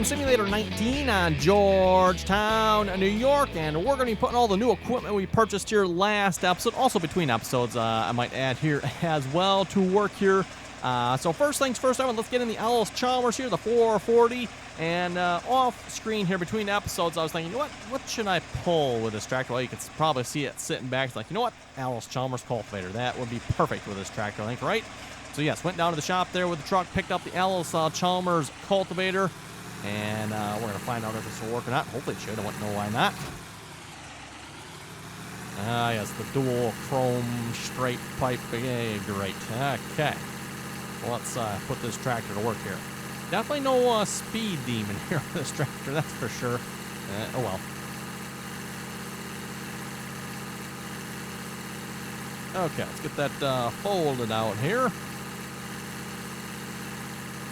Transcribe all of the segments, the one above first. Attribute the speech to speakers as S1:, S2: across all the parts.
S1: Farming Simulator 19 on Georgetown, New York, and we're going to be putting all the new equipment we purchased here last episode, also between episodes, I might add here as well, to work here. So first things first, let's get in the Chalmers here, the 440, and off screen here between episodes, I was thinking, you know what should I pull with this tractor? Well, you can probably see it sitting back. It's like, you know what, Chalmers cultivator, that would be perfect with this tractor, I think, right? So yes, went down to the shop there with the truck, picked up the Chalmers cultivator, and we're going to find out if this will work or not. Hopefully it should. I wouldn't know why not. Yes, the dual chrome straight pipe. Yeah, great. Okay. Well, let's put this tractor to work here. Definitely no speed demon here on this tractor, that's for sure. Oh well. Okay, let's get that folded out here.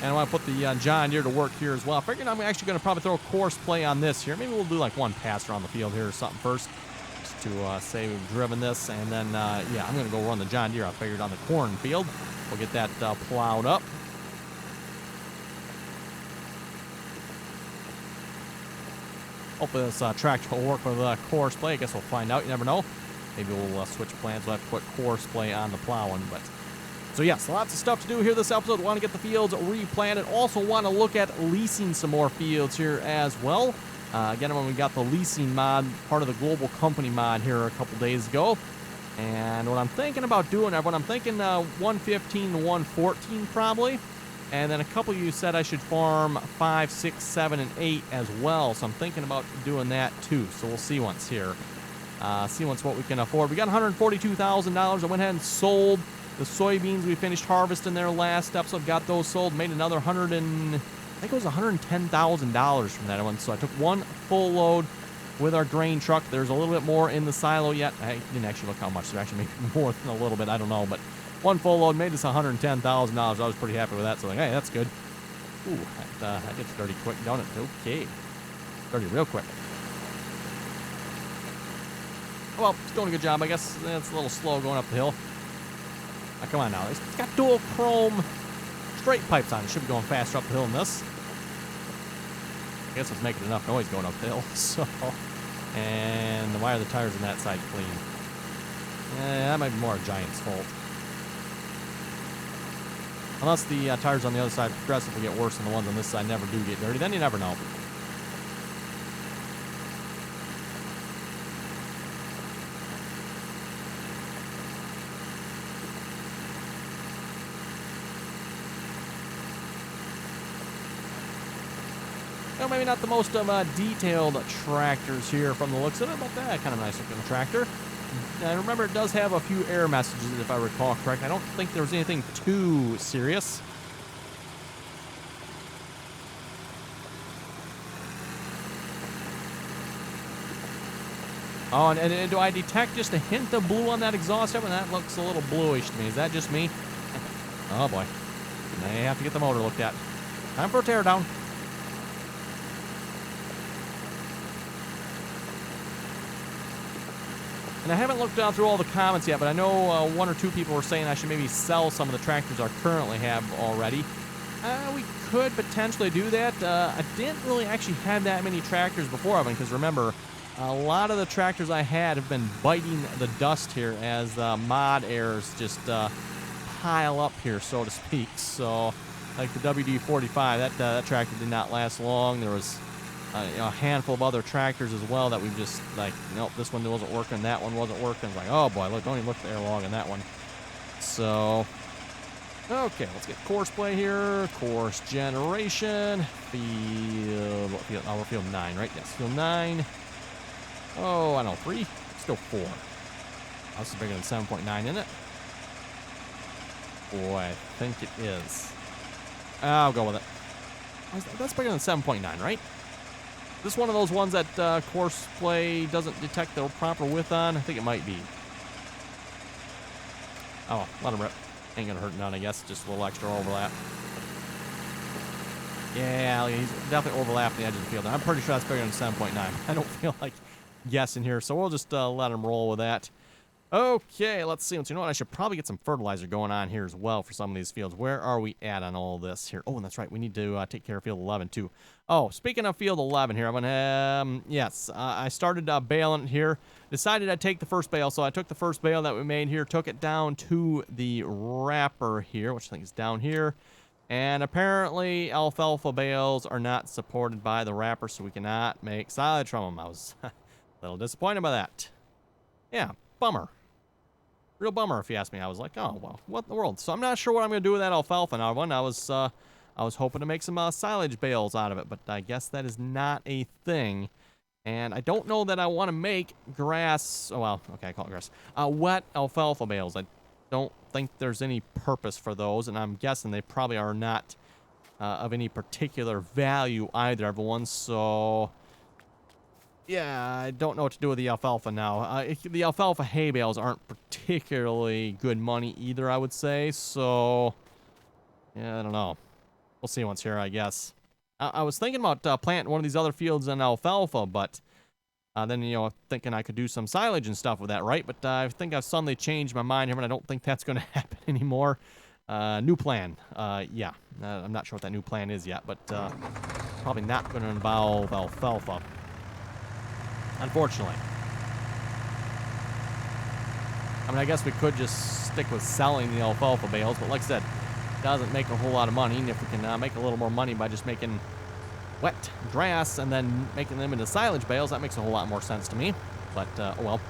S1: And I want to put the John Deere to work here as well. I figured I'm actually going to probably throw a course play on this here. Maybe we'll do like one pass around the field here or something first, just to say we've driven this. And then, yeah, I'm going to go run the John Deere I figured on the cornfield. We'll get that plowed up. Hopefully this tractor will work with course play. I guess we'll find out. You never know. Maybe we'll switch plans. We'll have to put course play on the plowing, but... So yes, lots of stuff to do here this episode. Want to get the fields replanted. Also want to look at leasing some more fields here as well. Again, when we got the leasing mod, part of the global company mod here a couple days ago. And what I'm thinking about doing, everyone, I'm thinking 115 to 114 probably. And then a couple of you said I should farm 5, 6, 7, and 8 as well. So I'm thinking about doing that too. So we'll see once here. See once what we can afford. We got $142,000. I went ahead and sold the soybeans we finished harvesting there last episode. Got those sold. Made another I think it was $110,000 from that one. So I took one full load with our grain truck. There's a little bit more in the silo yet. I didn't actually look how much. There actually maybe more than a little bit. I don't know. But one full load made us $110,000. I was pretty happy with that. So like, hey, that's good. Ooh, that gets dirty quick, don't it? Okay. Dirty real quick. Well, it's doing a good job, I guess. It's a little slow going up the hill. Oh, come on now. It's got dual chrome straight pipes on it. Should be going faster up the hill than this. I guess it's making enough noise going up the hill. So, and why are the tires on that side clean? That might be more a Giant's fault. Unless the tires on the other side progressively get worse than the ones on this side never do get dirty. Then you never know. Well, maybe not the most detailed tractors here from the looks of it, but that kind of nice looking tractor. And remember, it does have a few error messages, if I recall correct. I don't think there was anything too serious. Oh, and do I detect just a hint of blue on that exhaust ever? That looks a little bluish to me. Is that just me? Oh, boy. Now you have to get the motor looked at. Time for a teardown. And I haven't looked down through all the comments yet, but I know one or two people were saying I should maybe sell some of the tractors I currently have already. We could potentially do that. I didn't really actually have that many tractors before of them, because remember, a lot of the tractors I had have been biting the dust here as mod errors just pile up here, so to speak. So, like the WD-45, that tractor did not last long. There was a handful of other tractors as well that we just like, nope, this one wasn't working, that one wasn't working. It's like, oh boy, look, don't even look at the air log on that one. So, okay, let's get course play here. Course generation. Field, what field? Oh, we're field 9, right? Yes, field 9. Oh, I don't know, 3? Still 4. Oh, this is bigger than 7.9, isn't it? Boy, I think it is. I'll go with it. That's bigger than 7.9, right? This one of those ones that course play doesn't detect the proper width on? I think it might be. Oh, let him rip. Ain't gonna hurt none, I guess. Just a little extra overlap. Yeah, he's definitely overlapped the edge of the field. I'm pretty sure that's bigger than 7.9. I don't feel like guessing here, so we'll just let him roll with that. Okay, let's see. You know what? I should probably get some fertilizer going on here as well for some of these fields. Where are we at on all this here? Oh, and that's right. We need to take care of field 11 too. Oh, speaking of field 11 here, I'm gonna yes, I started baling here. Decided I'd take the first bale, so I took the first bale that we made here, took it down to the wrapper here, which I think is down here. And apparently, alfalfa bales are not supported by the wrapper, so we cannot make silage from them. I was a little disappointed by that. Yeah, bummer. Real bummer, if you ask me. I was like, oh, well, what in the world? So I'm not sure what I'm going to do with that alfalfa now. I was hoping to make some silage bales out of it, but I guess that is not a thing. And I don't know that I want to make grass. Oh, well, okay, I call it grass. Wet alfalfa bales. I don't think there's any purpose for those, and I'm guessing they probably are not of any particular value either, everyone. So yeah, I don't know what to do with the alfalfa now. The alfalfa hay bales aren't particularly good money either, I would say. So, yeah, I don't know. We'll see once here, I guess. I was thinking about planting one of these other fields in alfalfa, but then, you know, thinking I could do some silage and stuff with that, right? But I think I've suddenly changed my mind here, and I don't think that's going to happen anymore. New plan. Yeah, I'm not sure what that new plan is yet, but probably not going to involve alfalfa. Unfortunately. I mean, I guess we could just stick with selling the alfalfa bales, but like I said, it doesn't make a whole lot of money. And if we can make a little more money by just making wet grass and then making them into silage bales, that makes a whole lot more sense to me. But, oh well.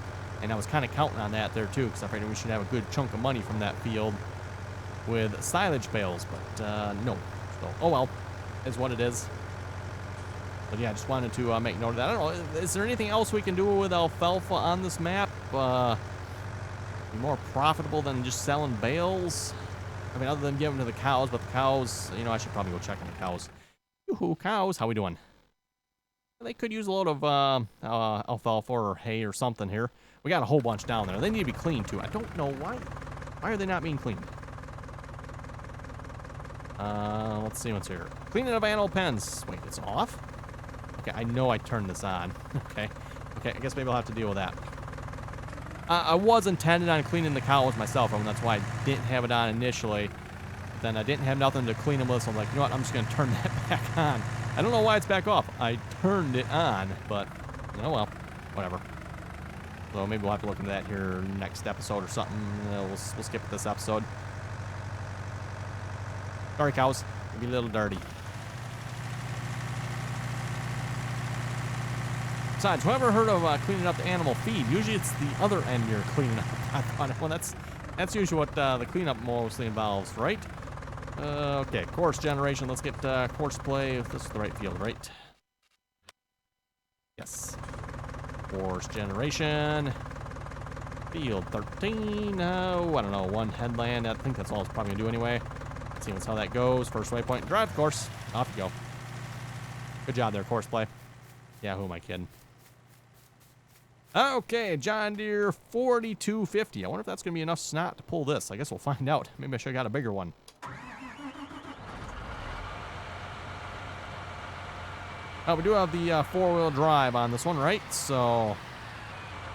S1: And I was kind of counting on that there, too, because I figured we should have a good chunk of money from that field with silage bales. But, no. So, oh well. Is what it is. But yeah, I just wanted to make note of that. I don't know, is there anything else we can do with alfalfa on this map? Be more profitable than just selling bales? I mean, other than giving them to the cows, but the cows, you know, I should probably go check on the cows. Yoo-hoo, cows, how we doing? They could use a load of alfalfa or hay or something here. We got a whole bunch down there. They need to be cleaned too. I don't know why. Why are they not being cleaned? Let's see what's here. Cleaning of animal pens. Wait, it's off? Okay, I know I turned this on. Okay, I guess maybe I'll have to deal with that. I was intended on cleaning the cows myself, and that's why I didn't have it on initially. But then I didn't have nothing to clean them with, so I'm like, you know what, I'm just going to turn that back on. I don't know why it's back off. I turned it on, but, oh well, whatever. So maybe we'll have to look into that here next episode or something. We'll skip this episode. Sorry, cows. Maybe a little dirty. Besides, whoever heard of cleaning up the animal feed? Usually it's the other end you're cleaning up. I thought, well, that's usually what the cleanup mostly involves, right? Okay, course generation. Let's get course play. If this is the right field, right? Yes. Course generation. Field 13. Oh, I don't know. One headland. I think that's all it's probably going to do anyway. Let's see how that goes. First waypoint. Drive the course. Off you go. Good job there, course play. Yeah, who am I kidding? Okay, John Deere 4250. I wonder if that's going to be enough snot to pull this. I guess we'll find out. Maybe I should have got a bigger one. Oh, we do have the four-wheel drive on this one, right? So,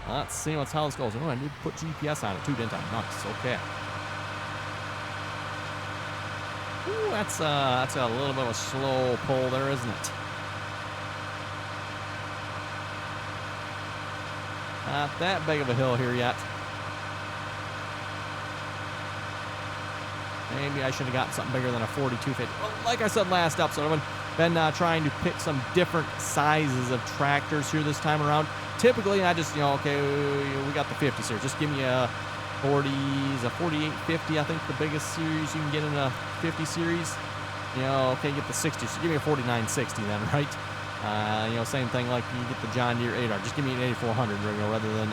S1: let's see how this goes. Oh, I need to put GPS on it too, didn't I? Nice, okay. Ooh, that's a little bit of a slow pull there, isn't it? Not that big of a hill here yet. Maybe I should have gotten something bigger than a 4250. Well, like I said last episode, I've been trying to pick some different sizes of tractors here this time around. Typically, I just, okay, we got the 50s here. Just give me a 40s, a 4850, I think the biggest series you can get in a 50 series. Okay, get the 60s. So give me a 4960 then, right? Same thing like you get the John Deere 8R. Just give me an 8400, rather than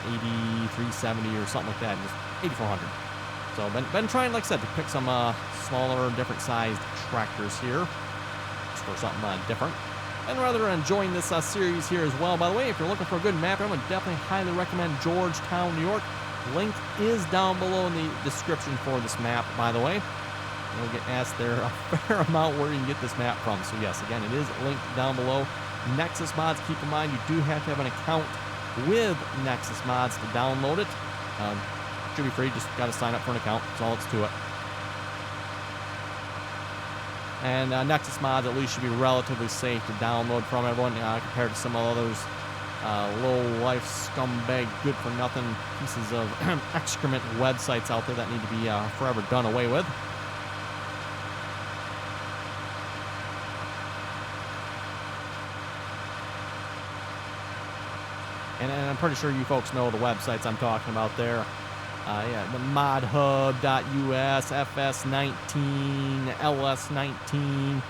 S1: 8370 or something like that. Just 8400. So been trying, like I said, to pick some smaller, different sized tractors here, just for something different. And rather enjoying this series here as well. By the way, if you're looking for a good map, I would definitely highly recommend Georgetown, New York. Link is down below in the description for this map, by the way. You'll get asked there a fair amount where you can get this map from. So yes, again, it is linked down below. Nexus Mods, keep in mind you do have to have an account with Nexus Mods to download it. Should be free. Just got to sign up for an account. That's all it's to it. And Nexus mods at least should be relatively safe to download from everyone compared to some others. Low-life scumbag, good-for-nothing pieces of excrement websites out there that need to be forever done away with. And I'm pretty sure you folks know the websites I'm talking about there. Yeah, the modhub.us, fs19, ls19,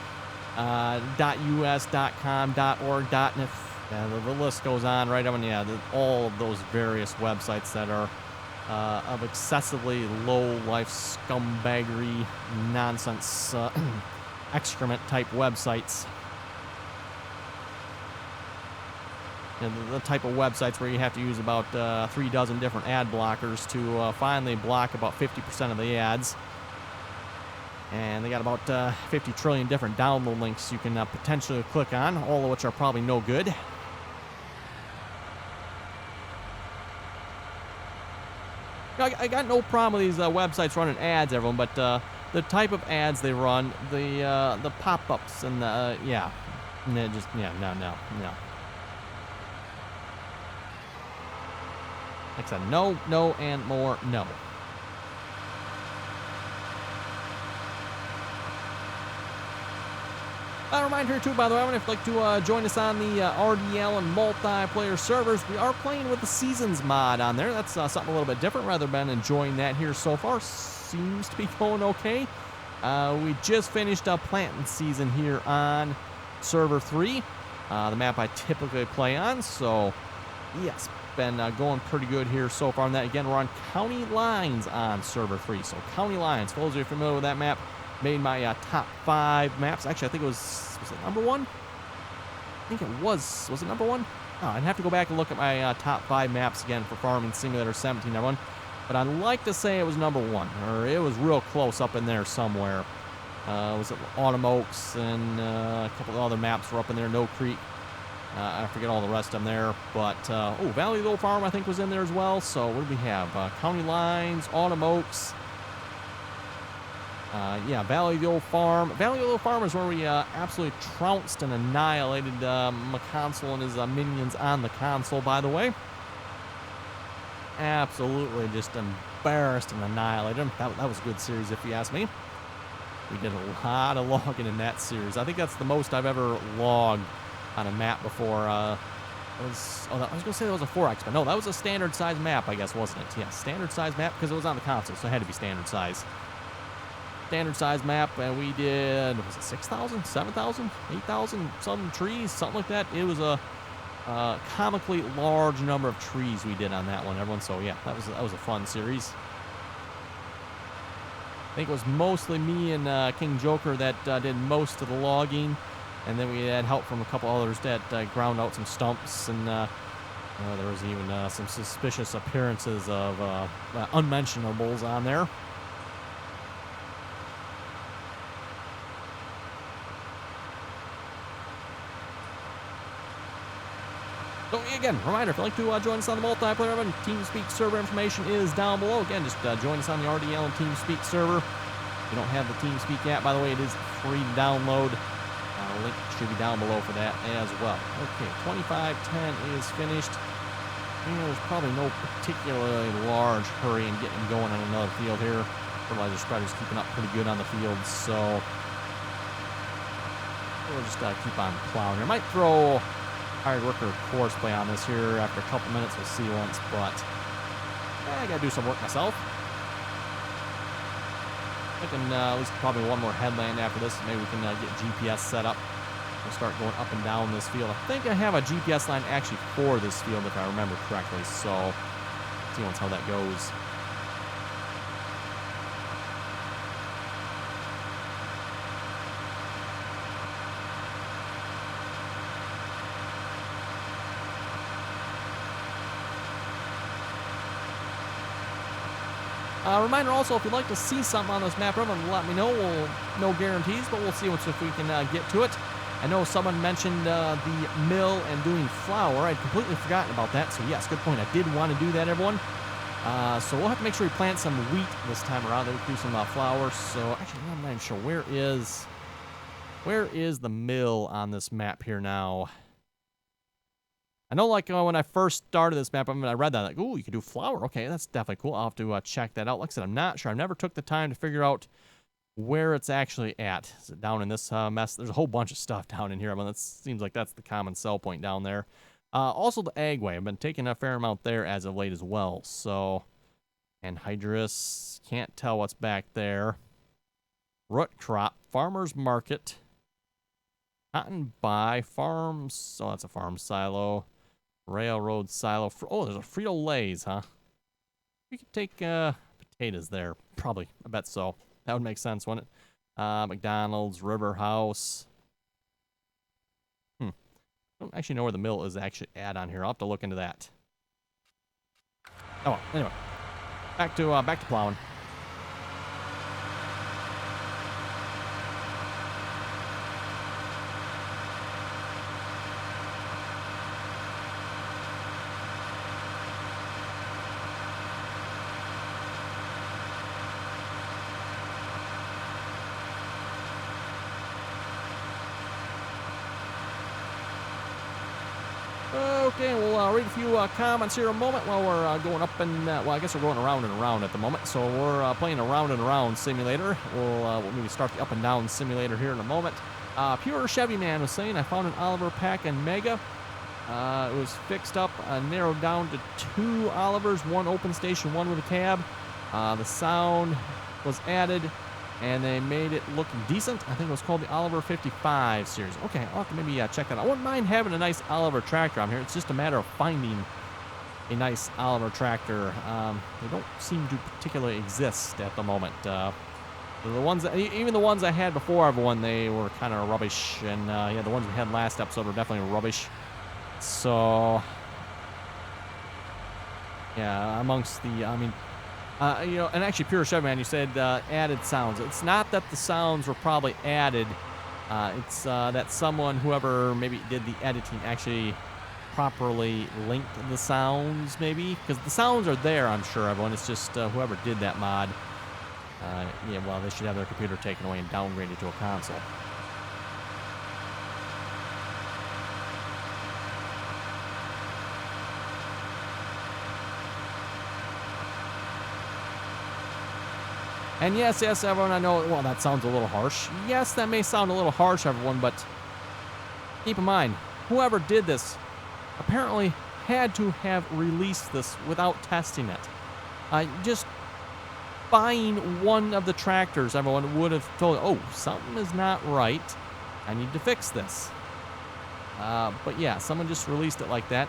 S1: .us.com, .org, .net. The list goes on, right? I mean, yeah, all of those various websites that are of excessively low-life scumbaggery, nonsense, excrement-type websites. And the type of websites where you have to use about 3 dozen different ad blockers to finally block about 50% of the ads. And they got about 50 trillion different download links you can potentially click on, all of which are probably no good. I got no problem with these websites running ads, everyone, but the type of ads they run, the pop-ups, and yeah, just no. Like I said, no, and more no. A reminder too, by the way, if you'd like to join us on the RDAllen multiplayer servers, we are playing with the Seasons mod on there. That's something a little bit different. Rather than enjoying that here so far. Seems to be going okay. We just finished up planting season here on server 3, the map I typically play on. So, yes, been going pretty good here so far on that. Again, we're on County Lines on server 3. So, County Lines, for those of you familiar with that map, made my top 5 maps. Actually, I think it was it number 1? I think it was. Was it number 1? Oh, I'd have to go back and look at my top 5 maps again for Farming Simulator 17, everyone. But I'd like to say it was number 1, or it was real close up in there somewhere. Was it Autumn Oaks and a couple of other maps were up in there, No Creek. I forget all the rest of them there. But, Valley of the Old Farm I think was in there as well. So what do we have? County Lines, Autumn Oaks. Yeah, Valley of the Old Farm. Valley of the Old Farm is where we absolutely trounced and annihilated McConsole and his minions on the console, by the way. Absolutely just embarrassed and annihilated them. That was a good series, if you ask me. We did a lot of logging in that series. I think that's the most I've ever logged on a map before. I was going to say that was a 4X, but no, that was a standard size map, I guess, wasn't it? Yeah, standard size map, because it was on the console, so it had to be standard size. Standard size map, and we did, was it 6,000, 7,000, 8,000, some trees, something like that. It was a comically large number of trees we did on that one, everyone. So yeah, that was a fun series. I think it was mostly me and King Joker that did most of the logging, and then we had help from a couple others that ground out some stumps, and there was even some suspicious appearances of unmentionables on there. So again, reminder, if you'd like to join us on the multiplayer, TeamSpeak server information is down below. Again, just join us on the RDAllen TeamSpeak server. If you don't have the TeamSpeak app, by the way, it is free to download. Link should be down below for that as well. Okay, 2510 is finished. There's probably no particularly large hurry in getting going on another field here. Fertilizer spreader's keeping up pretty good on the field, so we'll just keep on plowing here. Might throw hired worker course play on this here after a couple minutes. We'll see once, but I gotta do some work myself. I can at least probably one more headland after this. Maybe we can get GPS set up. We'll start going up and down this field. I think I have a GPS line actually for this field if I remember correctly, so see once how that goes. Reminder also, if you'd like to see something on this map, everyone let me know. No guarantees, but we'll see if we can get to it. I know someone mentioned the mill and doing flour. I'd completely forgotten about that, so yes, good point. I did want to do that, everyone. So we'll have to make sure we plant some wheat this time around. Then we can do some flowers. So actually, I'm not even sure where is the mill on this map here now. I know, like, when I first started this map, I mean, I read that, like, ooh, you can do flour. Okay, that's definitely cool. I'll have to check that out. Like I said, I'm not sure. I never took the time to figure out where it's actually at. Is it down in this mess? There's a whole bunch of stuff down in here. I mean, that seems like that's the common sell point down there. Also, the Agway. I've been taking a fair amount there as of late as well. So, anhydrous. Can't tell what's back there. Root crop. Farmer's market. Cotton buy. Farms. Oh, that's a farm silo. Railroad silo. Oh, there's a Frito-Lays, huh? We could take potatoes there. Probably. I bet so. That would make sense, wouldn't it? McDonald's, River House. I don't actually know where the mill is actually at on here. I'll have to look into that. Oh, well, anyway. Back to plowing. Okay, we'll read a few comments here in a moment while we're going up and, well, I guess we're going around and around at the moment. So we're playing a round and around simulator. We'll maybe start the up and down simulator here in a moment. Pure Chevy Man was saying, I found an Oliver pack in Mega. It was fixed up, narrowed down to 2 Olivers, 1 open station, 1 with a cab. The sound was added, and they made it look decent. I think it was called the Oliver 55 series. Okay, I'll have to maybe check that out. I wouldn't mind having a nice Oliver tractor on here. It's just a matter of finding a nice Oliver tractor. They don't seem to particularly exist at the moment. The ones that, even the ones I had before everyone, they were kind of rubbish. And yeah, the ones we had last episode were definitely rubbish. So, yeah, amongst the, I mean, you know, and actually, Pure Chevy Man, you said added sounds. It's not that the sounds were probably added. It's that someone, whoever maybe did the editing, actually properly linked the sounds, maybe. Because the sounds are there, I'm sure, everyone. It's just whoever did that mod, yeah, well, they should have their computer taken away and downgraded to a console. And yes, everyone, I know, well, that sounds a little harsh. Yes, that may sound a little harsh, everyone, but keep in mind, whoever did this apparently had to have released this without testing it. Just buying one of the tractors, everyone would have told, oh, something is not right. I need to fix this. But yeah, someone just released it like that.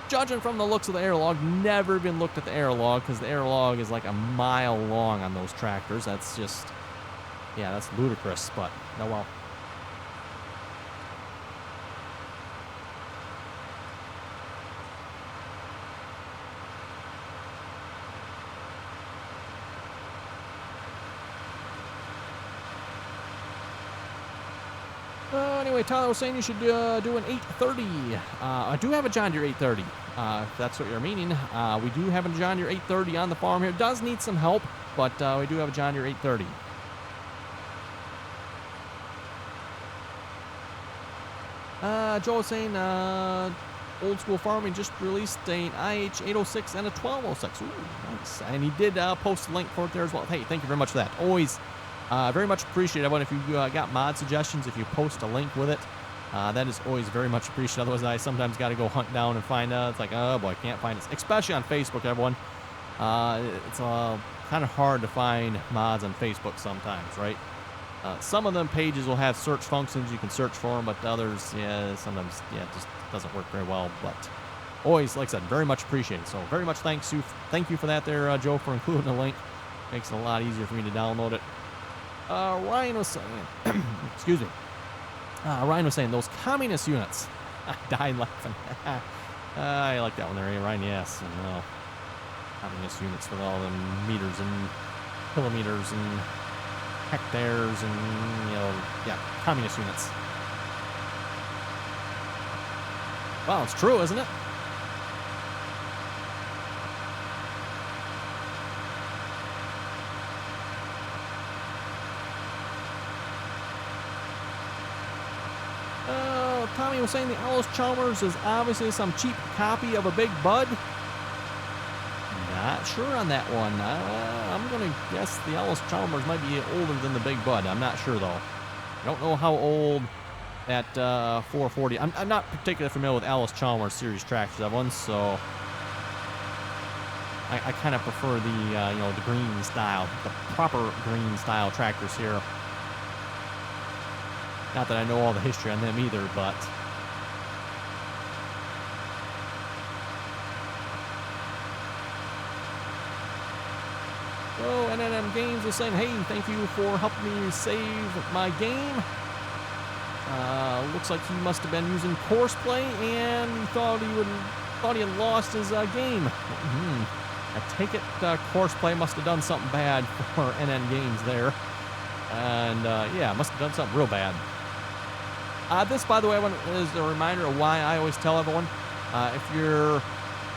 S1: Judging from the looks of the air log, never even looked at the air log, because the air log is like a mile long on those tractors. That's just, yeah, that's ludicrous, but oh well. Anyway, Tyler was saying you should do an 830. I do have a John Deere 830, if that's what you're meaning. We do have a John Deere 830 on the farm here. It does need some help, but we do have a John Deere 830. Joe was saying Old School Farming just released an IH 806 and a 1206. Ooh, nice. And he did post a link for it there as well. Hey, thank you very much for that. Always very much appreciated. Everyone, if you got mod suggestions, if you post a link with it, that is always very much appreciated. Otherwise, I sometimes got to go hunt down and find it's like, oh boy, I can't find it. Especially on Facebook, everyone. It's kind of hard to find mods on Facebook sometimes, right? Some of them pages will have search functions. You can search for them, but others, yeah, sometimes, yeah, it just doesn't work very well. But always, like I said, very much appreciated. So very much thank you for that there, Joe, for including the link. Makes it a lot easier for me to download it. Ryan was saying, excuse me. Ryan was saying those communist units. I died laughing. I like that one there, Ryan. Yes, and communist units with all them meters and kilometers and hectares and, you know, yeah, communist units. Well, it's true, isn't it? Tommy was saying the Alice Chalmers is obviously some cheap copy of a Big Bud. Not sure on that one. I'm going to guess the Alice Chalmers might be older than the Big Bud. I'm not sure, though. I don't know how old that 440... I'm not particularly familiar with Alice Chalmers series tractors, everyone, so... I kind of prefer the, the green style, the proper green style tractors here. Not that I know all the history on them either, but... So, NNM Games was saying, hey, thank you for helping me save my game. Looks like he must have been using Courseplay, and he thought he had lost his game. I take it Courseplay must have done something bad for NN Games there. And, yeah, must have done something real bad. This, by the way, is a reminder of why I always tell everyone, if you're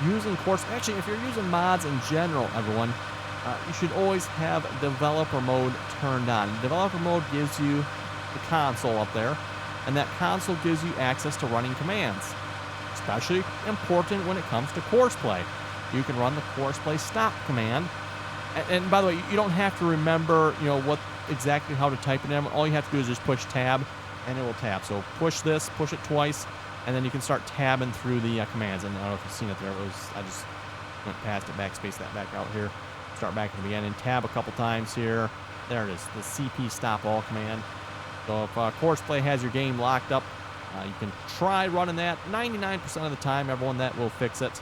S1: using actually, if you're using mods in general, everyone, you should always have developer mode turned on. Developer mode gives you the console up there, and that console gives you access to running commands. Especially important when it comes to Courseplay. You can run the Courseplay stop command. And by the way, you don't have to remember, what exactly how to type it in. All you have to do is just push tab, and it will tab. So push this, push it twice, and then you can start tabbing through the commands. And I don't know if you've seen it there. I just went past it, backspace that back out here. Start back at the beginning, tab a couple times here. There it is, the CP stop all command. So if Courseplay has your game locked up, you can try running that. 99% of the time, everyone, that will fix it.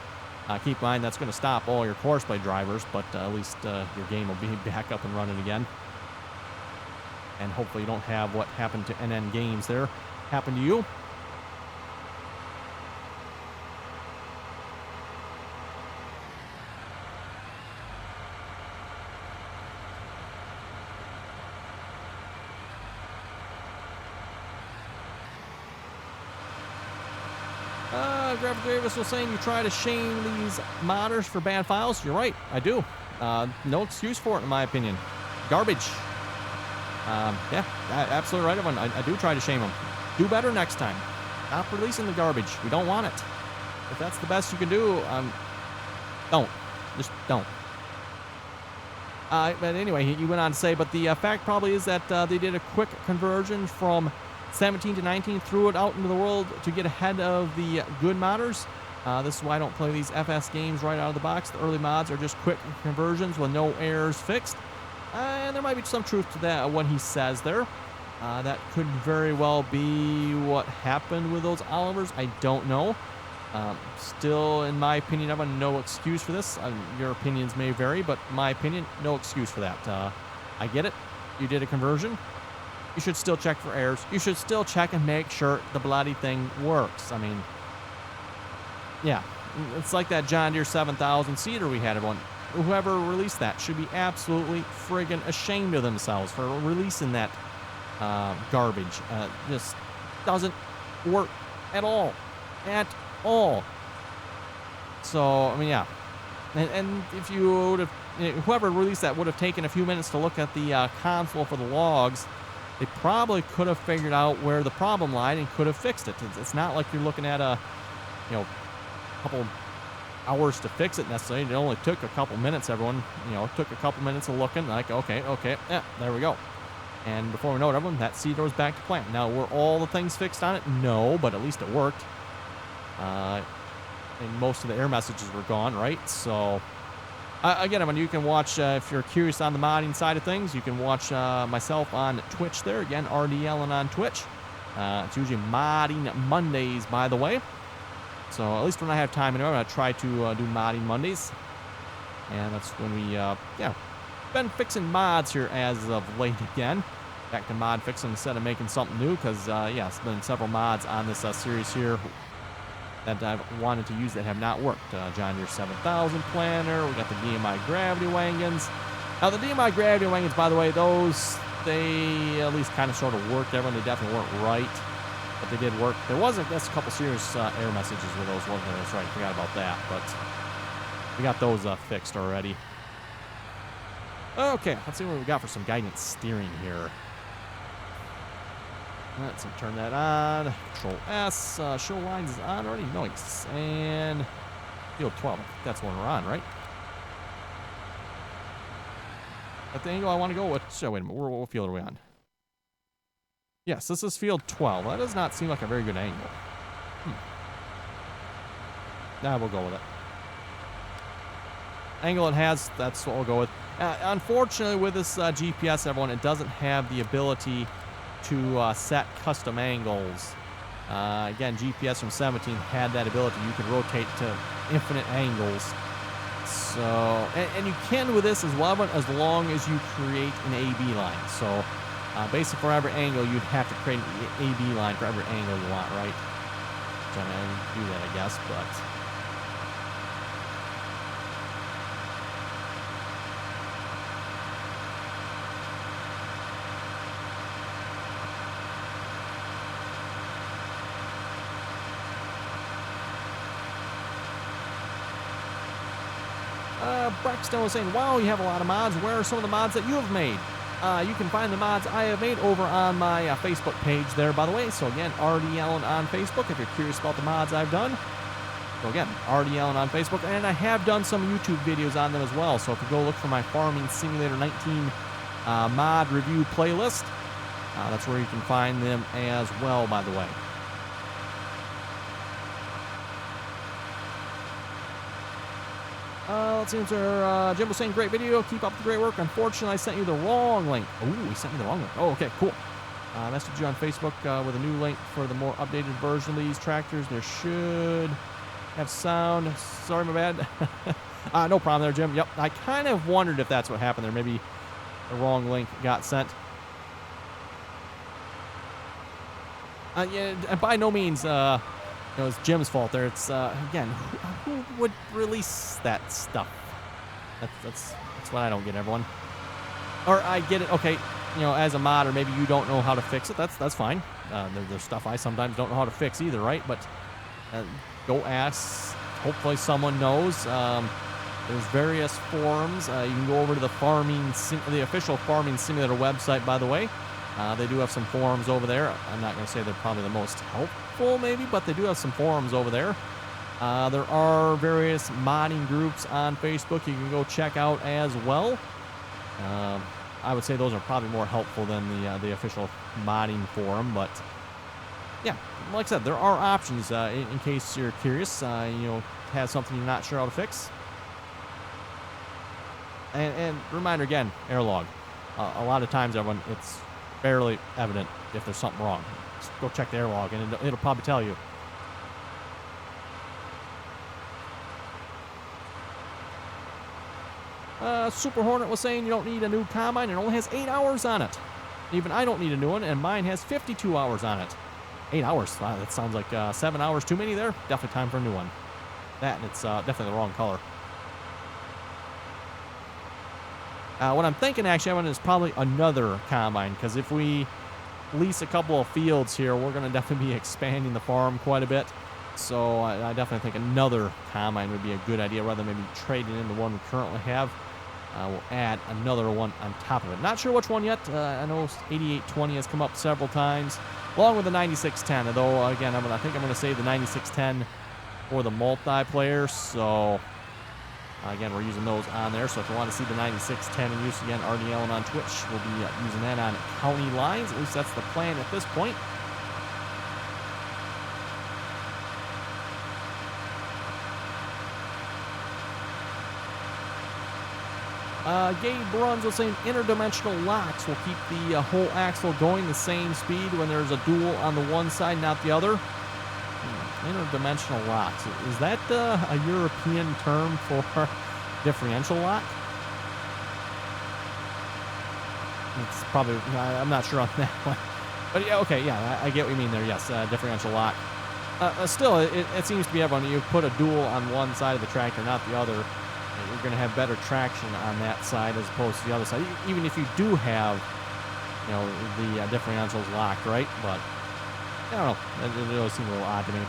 S1: Keep in mind, that's going to stop all your Courseplay drivers, but at least your game will be back up and running again. And hopefully you don't have what happened to NN Games there happen to you. Graphic Davis was saying you try to shame these modders for bad files. You're right, I do. No excuse for it, in my opinion. Garbage. Yeah, absolutely right, everyone. I do try to shame them. Do better next time. Stop releasing the garbage. We don't want it. If that's the best you can do, don't. Just don't. But anyway, he went on to say, but the fact probably is that they did a quick conversion from 17 to 19, threw it out into the world to get ahead of the good modders. This is why I don't play these FS games right out of the box. The early mods are just quick conversions with no errors fixed. And there might be some truth to that, what he says there. That could very well be what happened with those Olivers. I don't know. Still, in my opinion, I have no excuse for this. Your opinions may vary, but my opinion, no excuse for that. I get it. You did a conversion. You should still check for errors. You should still check and make sure the bloody thing works. I mean, yeah. It's like that John Deere 7000 seeder we had, everyone. Whoever released that should be absolutely friggin' ashamed of themselves for releasing that garbage. Just doesn't work at all. At all. So, I mean, yeah. And if you would have, whoever released that would have taken a few minutes to look at the console for the logs, they probably could have figured out where the problem lied and could have fixed it. It's not like you're looking at a couple hours to fix it necessarily. It only took a couple minutes, everyone. It took a couple minutes of looking, like, okay, yeah, there we go. And before we know it, everyone, that seeder was back to plant. Now, were all the things fixed on it? No, but at least it worked. And most of the error messages were gone, right? So, again, I mean, you can watch, if you're curious on the modding side of things, you can watch myself on Twitch there. Again, RDAllen on Twitch. It's usually Modding Mondays, by the way. So at least when I have time, I'm going to try to do Modding Mondays. And that's when we, been fixing mods here as of late again. Back to mod fixing instead of making something new, because, it's been several mods on this series here that I've wanted to use that have not worked. John Deere 7000 planner, we got the DMI gravity wagons. Now the DMI gravity wagons, by the way, those, they at least kind of sort of worked. Everyone, they definitely weren't right, but they did work. There was, I guess, a couple serious error messages with those, wasn't there? That's right, forgot about that, but we got those fixed already. Okay, let's see what we got for some guidance steering here. Let's turn that on. Control S. Show lines is on already. Nice. And field 12. I think that's one we're on, right? At the angle I want to go with. So wait a minute. What field are we on? Yes, this is field 12. That does not seem like a very good angle. Nah, we'll go with it. Angle it has, that's what we'll go with. Unfortunately, with this GPS, everyone, it doesn't have the ability to set custom angles. Again, GPS from 17 had that ability. You can rotate to infinite angles. So, and you can with this as well, but as long as you create an AB line. So, basically for every angle, you'd have to create an AB line for every angle you want, right? So, I mean, I can do that, I guess, but... Braxton was saying, wow, you have a lot of mods. Where are some of the mods that you have made? You can find the mods I have made over on my Facebook page there, by the way. So again, RDAllen on Facebook if you're curious about the mods I've done. So again, RDAllen on Facebook. And I have done some YouTube videos on them as well. So if you go look for my Farming Simulator 19 mod review playlist, that's where you can find them as well, by the way. Let's see, Jim was saying, great video, keep up the great work. Unfortunately, I sent you the wrong link. Oh, he sent me the wrong link. Oh, okay, cool. Messaged you on Facebook with a new link for the more updated version of these tractors. There should have sound. Sorry, my bad. No problem there, Jim. Yep, I kind of wondered if that's what happened there. Maybe the wrong link got sent. Yeah, and by no means... it's Jim's fault there. It's, again, who would release that stuff? That's what I don't get, everyone. Or I get it, okay, as a modder, maybe you don't know how to fix it. That's fine. There's stuff I sometimes don't know how to fix either, right? But go ask. Hopefully someone knows. There's various forums. You can go over to the official Farming Simulator website, by the way. They do have some forums over there. I'm not going to say they're probably the most helpful, maybe, but they do have some forums over there. There are various modding groups on Facebook you can go check out as well. I would say those are probably more helpful than the official modding forum, but yeah, like I said, there are options in case you're curious, have something you're not sure how to fix. And reminder again, error log. A lot of times, everyone, it's barely evident if there's something wrong. Just go check the error log, and it'll probably tell you. Super Hornet was saying you don't need a new combine. It only has 8 hours on it. Even I don't need a new one, and mine has 52 hours on it. 8 hours. Wow, that sounds like 7 hours too many there. Definitely time for a new one. That, and it's definitely the wrong color. What I'm thinking, actually, is probably another combine, because if we lease a couple of fields here, we're going to definitely be expanding the farm quite a bit. So I definitely think another combine would be a good idea, rather than maybe trading in the one we currently have. We'll add another one on top of it. Not sure which one yet. I know 8820 has come up several times, along with the 9610. Although, again, I think I'm going to save the 9610 for the multiplayer. So, again, we're using those on there. So if you want to see the 9610 in use, again, RDAllen on Twitch, we'll be using that on county lines. At least that's the plan at this point. Gabe Bruns was saying interdimensional locks will keep the whole axle going the same speed when there's a dual on the one side, not the other. Interdimensional locks. Is that a European term for differential lock? It's probably, I'm not sure on that one. But yeah, okay, yeah, I get what you mean there. Yes, differential lock. Still, it seems to be everyone. You put a dual on one side of the tractor, not the other. You're going to have better traction on that side as opposed to the other side, even if you do have, the differentials locked, right? But I don't know. It always seems a little odd to me.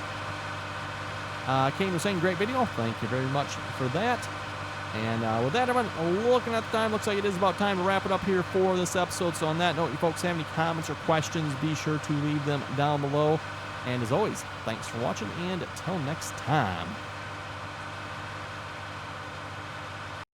S1: Kane was saying, great video. Thank you very much for that. And with that, everyone, looking at the time, looks like it is about time to wrap it up here for this episode. So on that note, you folks have any comments or questions, be sure to leave them down below. And as always, thanks for watching, and until next time.